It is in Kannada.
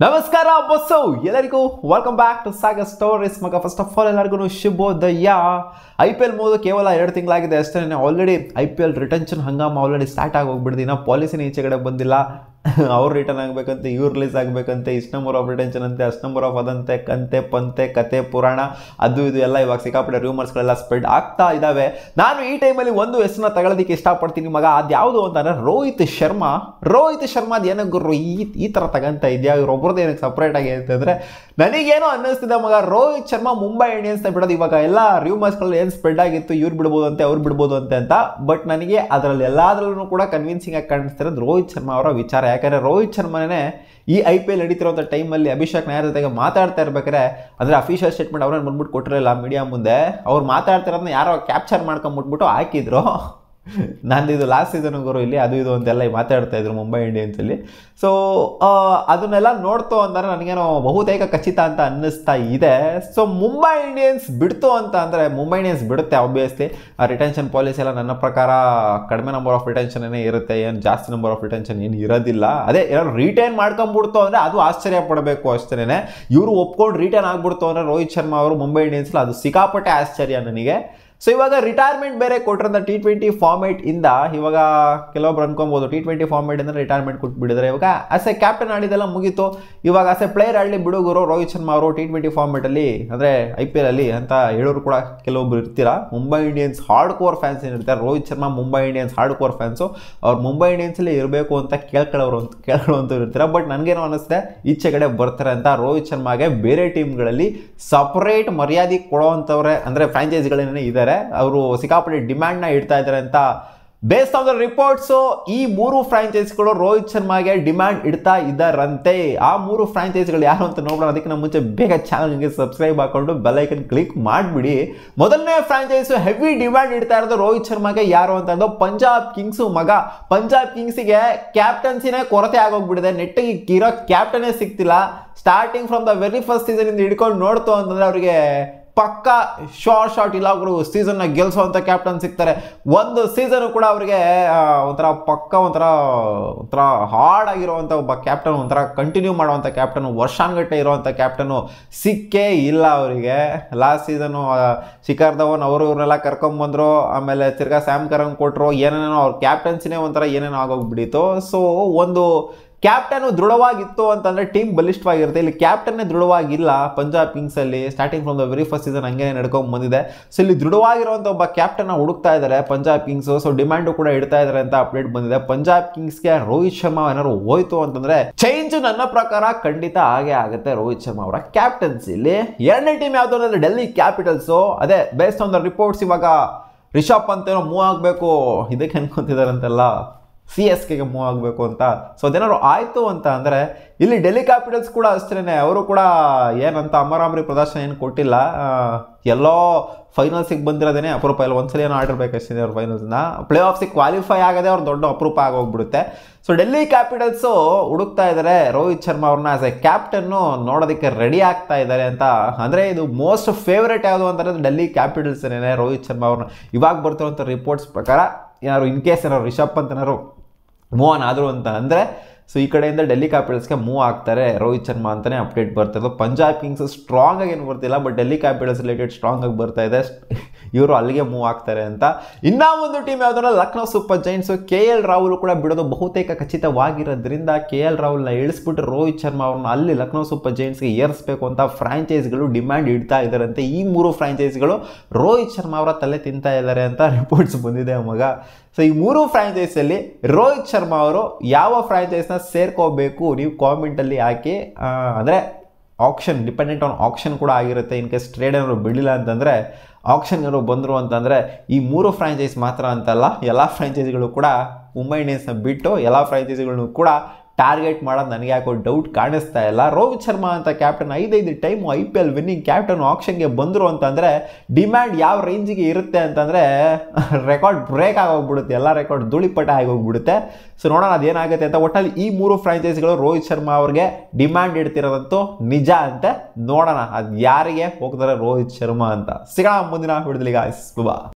ನಮಸ್ಕಾರ ಬಸ್ಸು ಎಲ್ಲರಿಗೂ welcome back to Sagar stories ಮಗ. ಫಸ್ಟ್ ಆಫ್ ಆಲ್ ಎಲ್ಲರಿಗೂ ಶುಭೋದಯ. IPL ಮುಗಿದು ಕೇವಲ 2 ತಿಂಗಳಾಗಿದೆ ಅಷ್ಟೇ. ಆಲ್ರೆಡಿ IPL ರಿಟೆನ್ಷನ್ ಹಂಗಾಮ ಆಲ್ರೆಡಿ ಸ್ಟಾರ್ಟ್ ಆಗಿ ಹೋಗ್ಬಿಡ್ದು. ಇನ್ನು ಪಾಲಿಸಿನ ಈಚೆಗಡೆ ಬಂದಿಲ್ಲ. ಅವ್ರು ರಿಟರ್ನ್ ಆಗಬೇಕಂತೆ, ಇವ್ರು ರಿಲೀಸ್ ಆಗಬೇಕಂತೆ, ಇಷ್ಟು ನಂಬರ್ ಆಫ್ ರಿಟೆನ್ಷನ್ ಅಂತೆ, ಅಷ್ಟು ನಂಬರ್ ಆಫ್ ಅದಂತೆ, ಕಂತೆ ಪಂತೆ ಕತೆ ಪುರಾಣ ಅದು ಇದು ಎಲ್ಲ ಇವಾಗ ಸಿಕ್ಕಾಪಟ್ಟೆ ರೂಮರ್ಸ್ಗಳೆಲ್ಲ ಸ್ಪ್ರೆಡ್ ಆಗ್ತಾ ಇದ್ದಾವೆ. ನಾನು ಈ ಟೈಮಲ್ಲಿ ಒಂದು ಹೆಸರನ್ನ ತಗೊಳ್ಳೋದಕ್ಕೆ ಇಷ್ಟಪಡ್ತೀನಿ ಮಗ. ಅದು ಯಾವುದು ಅಂತಂದರೆ ರೋಹಿತ್ ಶರ್ಮಾ. ಅದು ಏನಕ್ಕೆ ಗುರು ಈ ಥರ ತಗೊಂತ ಇದೆಯಾ, ಇವ್ರೊಬ್ರದ್ದು ಏನಕ್ಕೆ ಸಪ್ರೇಟ್ ಆಗಿ ಅಂತಂದರೆ ನನಗೇನೋ ಅನ್ನಿಸ್ತಿದೆ ಮಗ. ರೋಹಿತ್ ಶರ್ಮಾ ಮುಂಬೈ ಇಂಡಿಯನ್ಸ್ನ ಬಿಡೋದು ಇವಾಗ ಎಲ್ಲ ರೂಮರ್ಸ್ಗಳು ಏನು ಸ್ಪ್ರೆಡ್ ಆಗಿತ್ತು, ಇವ್ರು ಬಿಡ್ಬೋದು ಅಂತೆ, ಅವ್ರು ಬಿಡ್ಬೋದು ಅಂತ. ಬಟ್ ನನಗೆ ಅದರಲ್ಲಿ ಎಲ್ಲಾದ್ರಲ್ಲೂ ಕೂಡ ಕನ್ವಿನ್ಸಿಂಗ್ ಆಗಿ ಕಾಣಿಸ್ತಿರೋದು ರೋಹಿತ್ ಶರ್ಮಾ ಅವರ ವಿಚಾರ. ಯಾಕಂದರೆ ರೋಹಿತ್ ಶರ್ಮಾನೇ ಈ IPL ನಡೀತಿರೋಂಥ ಟೈಮಲ್ಲಿ ಅಭಿಷೇಕ್ ನಾಯರ್ ಜೊತೆಗೆ ಮಾತಾಡ್ತಾ ಇರ್ಬೇಕಾದ್ರೆ, ಅಂದರೆ ಅಫಿಷಿಯಲ್ ಸ್ಟೇಟ್ಮೆಂಟ್ ಅವ್ರನ್ನ ಬಂದ್ಬಿಟ್ಟು ಕೊಟ್ಟಿರಲಿಲ್ಲ ಮೀಡಿಯಾ ಮುಂದೆ. ಅವ್ರು ಮಾತಾಡ್ತಿರೋದನ್ನ ಯಾರೋ ಕ್ಯಾಪ್ಚರ್ ಮಾಡ್ಕೊಂಬಿಟ್ಬಿಟ್ಟು ಹಾಕಿದ್ರು. ನಂದು ಇದು ಲಾಸ್ಟ್ ಸೀಸನ್ ಗುರು ಇಲ್ಲಿ ಅದು ಇದು ಅಂತೆಲ್ಲ ಮಾತಾಡ್ತಾ ಇದ್ರು ಮುಂಬೈ ಇಂಡಿಯನ್ಸಲ್ಲಿ. ಸೊ ಅದನ್ನೆಲ್ಲ ನೋಡ್ತು ಅಂದರೆ ನನಗೇನೋ ಬಹುತೇಕ ಖಚಿತ ಅಂತ ಅನ್ನಿಸ್ತಾ ಇದೆ. ಸೊ ಮುಂಬೈ ಇಂಡಿಯನ್ಸ್ ಬಿಡ್ತು ಅಂತ ಅಂದರೆ ಮುಂಬೈ ಇಂಡಿಯನ್ಸ್ ಬಿಡುತ್ತೆ ಆಬ್ವಿಯಸ್ಲಿ. ರಿಟೆನ್ಷನ್ ಪಾಲಿಸಿ ಎಲ್ಲ ನನ್ನ ಪ್ರಕಾರ ಕಡಿಮೆ ನಂಬರ್ ಆಫ್ ರಿಟೆನ್ಷನ್ ಇರುತ್ತೆ, ಏನು ಜಾಸ್ತಿ ನಂಬರ್ ಆಫ್ ರಿಟೆನ್ಷನ್ ಏನು ಇರೋದಿಲ್ಲ. ಅದೇ ಏನಾದ್ರು ರಿಟೈನ್ ಮಾಡ್ಕೊಂಡ್ಬಿಡ್ತು ಅಂದರೆ ಅದು ಆಶ್ಚರ್ಯ ಪಡಬೇಕು ಅಷ್ಟೇ. ಇವರು ಒಪ್ಕೊಂಡು ರಿಟರ್ನ್ ಆಗ್ಬಿಡ್ತು ಅಂದರೆ ರೋಹಿತ್ ಶರ್ಮಾ ಅವರು ಮುಂಬೈ ಇಂಡಿಯನ್ಸ್ಲಿ ಅದು ಸಿಕ್ಕಾಪಟ್ಟೆ ಆಶ್ಚರ್ಯ ನನಗೆ. ಸೊ ಇವಾಗ ರಿಟೈರ್ಮೆಂಟ್ ಬೇರೆ ಕೊಟ್ಟಿರೋಂಥ T20 ಫಾರ್ಮೇಟ್ ಇಂದ ಇವಾಗ ಕೆಲವೊಬ್ರು ಅನ್ಕೊಬೋದು T20 ಫಾರ್ಮೇಟ್ ಇಂದ ರಿಟೈರ್ಮೆಂಟ್ ಕೊಟ್ಬಿಟ್ಟಿದ್ರೆ ಇವಾಗ ಆಸ್ ಎ ಕ್ಯಾಪ್ಟನ್ ಆಡಿದೆಲ್ಲ ಮುಗೀತು. ಇವಾಗ ಆಸ್ ಎ ಪ್ಲೇಯರ್ ಆಡಲಿ ಬಿಡುಗರು ರೋಹಿತ್ ಶರ್ಮಾ ಅವರು T20 ಫಾರ್ಮೇಟಲ್ಲಿ ಅಂದರೆ IPL ಅಲ್ಲಿ ಅಂತ ಹೇಳೋರು ಕೂಡ ಕೆಲವೊಬ್ರು ಇರ್ತೀರಾ. Mumbai Indians hard core fans ಏನಿರ್ತಾರೆ, Rohit Sharma Mumbai Indians hard core fans, ಅವ್ರು ಮುಂಬೈ ಇಂಡಿಯನ್ಸಲ್ಲಿ ಇರಬೇಕು ಅಂತ ಕೇಳ್ಕೊಳ್ಳೋವಂಥವ್ರು ಇರ್ತೀರ. ಬಟ್ ನನಗೇನೋ ಅನ್ನಿಸ್ತೆ ಈಚೆ ಕಡೆ ಬರ್ತಾರೆ ಅಂತ ರೋಹಿತ್ ಶರ್ಮಾಗೆ ಬೇರೆ ಟೀಮ್ಗಳಲ್ಲಿ ಸಪರೇಟ್ ಮರ್ಯಾದೆ ಕೊಡೋವಂಥವ್ರೆ ಅಂದರೆ ಫ್ರಾಂಚೈಸಿಗಳೇನೇ ಇದ್ದಾರೆ. ಅವರು ಸಿಕ್ಕಾಪಟ್ಟೆ ಡಿಮ್ಯಾಂಡ್ನ ಇಡ್ತಾ ಇದ್ದಾರೆ ಅಂತ ಬೇಸ್ಡ್ ಆನ್ ದ ರಿಪೋರ್ಟ್ಸು. ಈ 3 ಫ್ರಾಂಚೈಸಿಗಳು ರೋಹಿತ್ ಶರ್ಮಾಗೆ ಡಿಮ್ಯಾಂಡ್ ಇಡ್ತಾ ಇದ್ದಾರಂತೆ. ಆ 3 ಫ್ರಾಂಚೈಸಿಗಳು ಯಾರು ಅಂತ ನೋಡೋಣ. ಅದಕ್ಕೆ ನಮ್ಮ ಮುಂಚೆ ಬೇಗ ಚಾನಲ್ಗೆ ಸಬ್ಸ್ಕ್ರೈಬ್ ಹಾಕೊಂಡು ಬೆಲ್ ಐಕನ್ ಕ್ಲಿಕ್ ಮಾಡಿಬಿಡಿ. ಮೊದಲನೇ ಫ್ರಾಂಚೈಸು ಹೆವಿ ಡಿಮ್ಯಾಂಡ್ ಇಡ್ತಾ ಇರೋದು ರೋಹಿತ್ ಶರ್ಮಾಗೆ ಯಾರು ಅಂತಂದು ಪಂಜಾಬ್ ಕಿಂಗ್ಸು ಮಗ. ಪಂಜಾಬ್ ಕಿಂಗ್ಸಿಗೆ ಕ್ಯಾಪ್ಟನ್ಸಿನೇ ಕೊರತೆ ಆಗೋಗ್ಬಿಟ್ಟಿದೆ. ನೆಟ್ಟಿಗೆ ಇರೋ ಕ್ಯಾಪ್ಟನ್ನೇ ಸಿಗ್ತಿಲ್ಲ. Starting from the very first season ಇಂದ ಹಿಡ್ಕೊಂಡು ನೋಡ್ತು ಅಂತಂದರೆ ಅವರಿಗೆ ಪಕ್ಕ ಶಾರ್ಟ್ ಇಲ್ಲ ಅವರು ಸೀಸನ್ನ ಗೆಲ್ಸೋವಂಥ ಕ್ಯಾಪ್ಟನ್ ಸಿಗ್ತಾರೆ. ಒಂದು ಸೀಸನ್ ಕೂಡ ಅವರಿಗೆ ಒಂಥರ ಹಾರ್ಡ್ ಆಗಿರುವಂಥ ಒಬ್ಬ ಕ್ಯಾಪ್ಟನ್, ಒಂಥರ ಕಂಟಿನ್ಯೂ ಮಾಡುವಂಥ ಕ್ಯಾಪ್ಟನು, ವರ್ಷಾನ್ಗಟ್ಟಲೆ ಇರುವಂಥ ಕ್ಯಾಪ್ಟನು ಸಿಕ್ಕೇ ಇಲ್ಲ ಅವರಿಗೆ. ಲಾಸ್ಟ್ ಸೀಸನು ಶಿಖರ್ ಧವನ್ ಅವರು ಇವ್ರನ್ನೆಲ್ಲ ಕರ್ಕೊಂಬಂದರು. ಆಮೇಲೆ ತಿರ್ಗಾ ಸ್ಯಾಮ್ ಕರನ್ ಕೊಟ್ಟರು. ಏನೇನೋ ಅವ್ರ ಕ್ಯಾಪ್ಟನ್ಸಿನೇ ಒಂಥರ ಏನೇನೋ ಆಗೋಗ್ಬಿಟ್ಟಿತ್ತು. ಸೊ ಒಂದು ಕ್ಯಾಪ್ಟನ್ ದೃಢವಾಗಿತ್ತು ಅಂತಂದರೆ ಟೀಮ್ ಬಲಿಷ್ಠವಾಗಿರುತ್ತೆ. ಇಲ್ಲಿ ಕ್ಯಾಪ್ಟನ್ನೇ ದೃಢವಾಗಿಲ್ಲ ಪಂಜಾಬ್ ಕಿಂಗ್ಸಲ್ಲಿ. Starting from the very first season ಹಂಗೆ ನಡ್ಕೊಂಡು ಬಂದಿದೆ. ಸೊ ಇಲ್ಲಿ ದೃಢವಾಗಿರುವಂಥ ಒಬ್ಬ ಕ್ಯಾಪ್ಟನ್ನ ಹುಡುಕ್ತಾ ಇದ್ದಾರೆ ಪಂಜಾಬ್ ಕಿಂಗ್ಸು. ಸೊ ಡಿಮ್ಯಾಂಡು ಕೂಡ ಇಡ್ತಾ ಇದ್ದಾರೆ ಅಂತ ಅಪ್ಡೇಟ್ ಬಂದಿದೆ. ಪಂಜಾಬ್ ಕಿಂಗ್ಸ್ಗೆ ರೋಹಿತ್ ಶರ್ಮಾ ಏನಾದ್ರು ಹೋಯ್ತು ಅಂತಂದರೆ ಚೇಂಜ್ ನನ್ನ ಪ್ರಕಾರ ಖಂಡಿತ ಆಗೇ ಆಗುತ್ತೆ ರೋಹಿತ್ ಶರ್ಮಾ ಅವರ ಕ್ಯಾಪ್ಟನ್ಸಿಲಿ. ಎರಡನೇ ಟೀಮ್ ಯಾವುದು ಅಂದರೆ ಡೆಲ್ಲಿ ಕ್ಯಾಪಿಟಲ್ಸು. ಅದೇ ಬೇಸ್ಡ್ ಆನ್ ದ ರಿಪೋರ್ಟ್ಸ್ ಇವಾಗ ರಿಷಬ್ ಪಂತ್ ಏನೋ ಮೂವ್ ಆಗಬೇಕು ಇದಕ್ಕೆ ಅನ್ಕೊಂತಿದಾರಂತೆಲ್ಲ, CSKಗೆ ಮೂವ್ ಆಗಬೇಕು ಅಂತ. ಸೊ ಅದೇನಾದ್ರು ಆಯಿತು ಅಂತ ಅಂದರೆ ಇಲ್ಲಿ ಡೆಲ್ಲಿ ಕ್ಯಾಪಿಟಲ್ಸ್ ಕೂಡ ಅಷ್ಟೇ. ಅವರು ಕೂಡ ಏನಂತ ಅಮರಾಮರಿ ಪ್ರದರ್ಶನ ಏನು ಕೊಟ್ಟಿಲ್ಲ. ಎಲ್ಲೋ ಫೈನಲ್ಸಿಗೆ ಬಂದಿರೋದೇನೆ ಅಪರೂಪ. ಇಲ್ಲ ಒಂದ್ಸಲ ಏನೋ ಆಡಿರ್ಬೇಕಷ್ಟೇ ಅವ್ರು ಫೈನಲ್ಸ್ನ. ಪ್ಲೇ ಆಫ್ಸಿಗೆ ಕ್ವಾಲಿಫೈ ಆಗದೆ ಅವ್ರು ದೊಡ್ಡ ಅಪರೂಪ ಆಗೋಗ್ಬಿಡುತ್ತೆ. ಸೊ ಡೆಲ್ಲಿ ಕ್ಯಾಪಿಟಲ್ಸು ಹುಡುಕ್ತಾ ಇದ್ದಾರೆ ರೋಹಿತ್ ಶರ್ಮಾ ಅವ್ರನ್ನ ಆಸ್ ಎ ಕ್ಯಾಪ್ಟನ್ನು ನೋಡೋದಕ್ಕೆ ರೆಡಿ ಆಗ್ತಾ ಇದ್ದಾರೆ ಅಂತ. ಅಂದರೆ ಇದು ಮೋಸ್ಟ್ ಫೇವ್ರೇಟ್ ಯಾವುದು ಅಂತಂದರೆ ಡೆಲ್ಲಿ ಕ್ಯಾಪಿಟಲ್ಸ್ ಏನೇ ರೋಹಿತ್ ಶರ್ಮಾ ಅವ್ರನ್ನ. ಇವಾಗ ಬರ್ತಿರೋಂಥ ರಿಪೋರ್ಟ್ಸ್ ಪ್ರಕಾರ ಏನಾದ್ರು ಇನ್ ಕೇಸ್ ಏನಾದ್ರು ರಿಷಬ್ ಪಂತ್ ಏನಾದ್ರು ಮೂವ್ ಆನ್ ಆದರು ಅಂತ ಅಂದರೆ ಸೊ ಈ ಕಡೆಯಿಂದ ಡೆಲ್ಲಿ ಕ್ಯಾಪಿಟಲ್ಸ್ಗೆ ಮೂವ್ ಆಗ್ತಾರೆ ರೋಹಿತ್ ಶರ್ಮಾ ಅಂತಲೇ ಅಪ್ಡೇಟ್ ಬರ್ತಿರೋದು. ಪಂಜಾಬ್ ಕಿಂಗ್ಸ್ ಸ್ಟ್ರಾಂಗ್ ಆಗಿ ಏನು ಬರ್ತಿಲ್ಲ, but Delhi capitals related strong ಆಗಿ ಬರ್ತಾ ಇದೆ. ಇವರು ಅಲ್ಲಿಗೆ ಮೂವ್ ಆಗ್ತಾರೆ ಅಂತ. ಇನ್ನೂ ಒಂದು ಟೀಮ್ ಯಾವುದಂದ್ರೆ ಲಕ್ನೋ ಸೂಪರ್ ಜೈಂಟ್ಸು. KL ರಾಹುಲ್ ಕೂಡ ಬಿಡೋದು ಬಹುತೇಕ ಖಚಿತವಾಗಿರೋದ್ರಿಂದ KL ರಾಹುಲ್ನ ಇಳಿಸ್ಬಿಟ್ಟು ರೋಹಿತ್ ಶರ್ಮಾ ಅವ್ರನ್ನ ಅಲ್ಲಿ ಲಕ್ನೋ ಸೂಪರ್ ಜೈಂಟ್ಸ್ಗೆ ಏರಿಸಬೇಕು ಅಂತ ಫ್ರಾಂಚೈಸ್ಗಳು ಡಿಮ್ಯಾಂಡ್ ಇಡ್ತಾ ಇದ್ದಾರಂತೆ. ಈ 3 ಫ್ರಾಂಚೈಸ್ಗಳು ರೋಹಿತ್ ಶರ್ಮಾ ಅವರ ತಲೆ ತಿಂತಾ ಇದ್ದಾರೆ ಅಂತ ರಿಪೋರ್ಟ್ಸ್ ಬಂದಿದೆ ಮಗ. ಸೊ ಈ 3 ಫ್ರಾಂಚೈಸಲ್ಲಿ ರೋಹಿತ್ ಶರ್ಮಾ ಅವರು ಯಾವ ಫ್ರಾಂಚೈಸ್ನ ಸೇರ್ಕೋಬೇಕು ನೀವು ಕಾಮೆಂಟಲ್ಲಿ ಹಾಕಿ. ಅಂದರೆ ಆಕ್ಷನ್ ಡಿಪೆಂಡೆಂಟ್ ಆನ್ ಆಕ್ಷನ್ ಕೂಡ ಆಗಿರುತ್ತೆ. ಇನ್ ಕೇಸ್ ಟ್ರೇಡ್ ಏನಾದ್ರು ಬಿಡಲಿಲ್ಲ ಅಂತಂದರೆ ಆಕ್ಷನ್ ಏನಾದ್ರು ಬಂದರು ಅಂತಂದರೆ ಈ 3 ಫ್ರಾಂಚೈಸ್ ಮಾತ್ರ ಅಂತಲ್ಲ, ಎಲ್ಲ ಫ್ರಾಂಚೈಸಿಗಳು ಕೂಡ ಮುಂಬೈ ಇಂಡಿಯನ್ಸ್ನ ಬಿಟ್ಟು ಎಲ್ಲ ಫ್ರಾಂಚೈಸಿಗಳನ್ನು ಕೂಡ ಟಾರ್ಗೆಟ್ ಮಾಡೋದು ನನಗೆ ಯಾಕೋ ಡೌಟ್ ಕಾಣಿಸ್ತಾ ಇಲ್ಲ. ರೋಹಿತ್ ಶರ್ಮಾ ಅಂತ captain 5 time IPL winning captain ಆಕ್ಷನ್ಗೆ ಬಂದರು ಅಂತಂದರೆ ಡಿಮ್ಯಾಂಡ್ ಯಾವ ರೇಂಜಿಗೆ ಇರುತ್ತೆ ಅಂತಂದರೆ ರೆಕಾರ್ಡ್ ಬ್ರೇಕ್ ಆಗೋಗ್ಬಿಡುತ್ತೆ. ಎಲ್ಲ ರೆಕಾರ್ಡ್ ಧೂಳಿಪಟ ಆಗೋಗ್ಬಿಡುತ್ತೆ. ಸೊ ನೋಡೋಣ ಅದೇನಾಗುತ್ತೆ ಅಂತ. ಒಟ್ಟಲ್ಲಿ ಈ 3 ಫ್ರಾಂಚೈಸಿಗಳು ರೋಹಿತ್ ಶರ್ಮಾ ಅವ್ರಿಗೆ ಡಿಮ್ಯಾಂಡ್ ಇಡ್ತಿರೋದಂತೂ ನಿಜ ಅಂತೆ. ನೋಡೋಣ ಅದು ಯಾರಿಗೆ ಹೋಗ್ತಾರೆ ರೋಹಿತ್ ಶರ್ಮಾ ಅಂತ. ಸಿಗೋಣ ಮುಂದಿನ ವಿಡಿಯೋದಲ್ಲಿ ಗಾಯ್ಸ್. ಬಾ.